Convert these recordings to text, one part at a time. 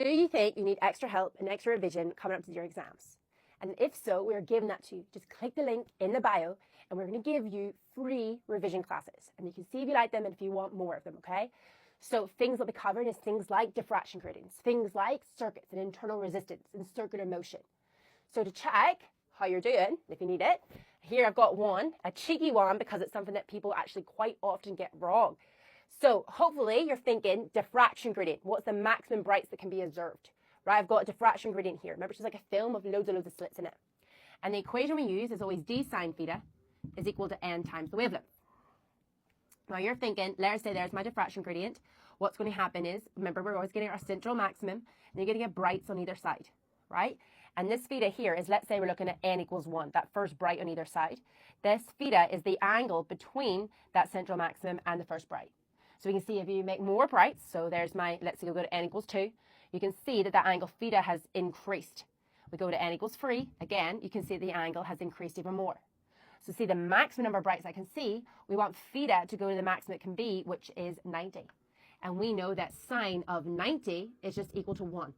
Do you think you need extra help and extra revision coming up to your exams? And if so, we're giving that to you. Just click the link in the bio and we're going to give you free revision classes. And you can see if you like them and if you want more of them, okay? So things that will be covered is things like diffraction gratings, things like circuits and internal resistance and circular motion. So to check how you're doing, if you need it, here I've got one, a cheeky one, because it's something that people actually quite often get wrong. So hopefully you're thinking diffraction gradient. What's the maximum brights that can be observed? Right, I've got a diffraction gradient here. Remember, it's just like a film of loads of slits in it. And the equation we use is always d sine theta is equal to n times the wavelength. Now you're thinking, let's say there's my diffraction gradient. What's going to happen is, remember, we're always getting our central maximum, and you're going to get brights on either side, right? And this theta here is, let's say we're looking at n equals 1, that first bright on either side. This theta is the angle between that central maximum and the first bright. So we can see if you make more brights, so there's my, let's say we'll go to n equals 2, you can see that that angle theta has increased. We go to n equals 3, again, you can see the angle has increased even more. So see the maximum number of brights I can see, we want theta to go to the maximum it can be, which is 90. And we know that sine of 90 is just equal to 1.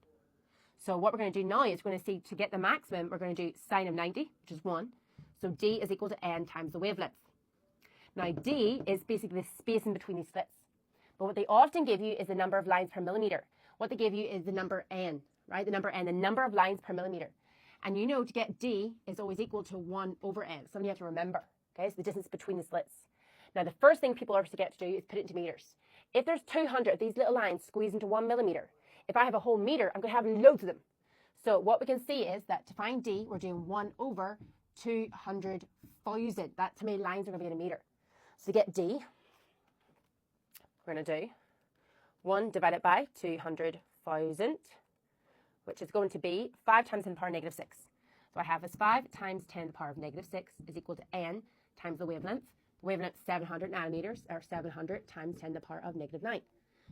So what we're going to do now is we're going to see, to get the maximum, we're going to do sine of 90, which is 1. So d is equal to n times the wavelength. Now d is basically the space in between these slits. But what they often give you is the number of lines per millimeter. What they give you is the number n, right? The number n, the number of lines per millimeter. And you know to get d is always equal to 1 over n. Something you have to remember, okay? It's the distance between the slits. Now, the first thing people always forget to do is put it into meters. If there's 200 of these little lines squeezed into 1 millimeter, if I have a whole meter, I'm going to have loads of them. So what we can see is that to find d, we're doing 1 over 200,000. That's how many lines are going to be in a meter. So to get d, we're going to do 1 divided by 200,000, which is going to be 5 times 10 to the power of negative 6. So I have as 5 times 10 to the power of negative 6 is equal to n times the wavelength. The wavelength is 700 nanometers, or 700 times 10 to the power of negative 9.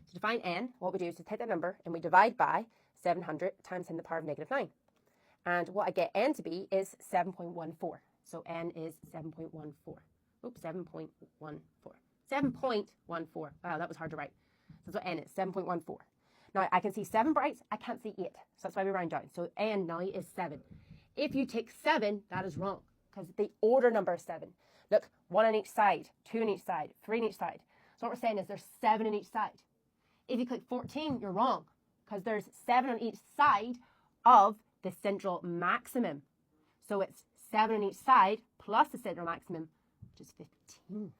So to find n, what we do is to take that number and we divide by 700 times 10 to the power of negative 9. And what I get n to be is 7.14. So n is 7.14. Oops, 7.14. 7.14. Wow, that was hard to write. So that's what n is, 7.14. Now, I can see 7 brights, I can't see 8. So that's why we round down. So n now is 7. If you take 7, that is wrong, because the order number is 7. Look, 1 on each side, 2 on each side, 3 on each side. So what we're saying is there's 7 on each side. If you click 14, you're wrong, because there's 7 on each side of the central maximum. So it's 7 on each side plus the central maximum, which is 15.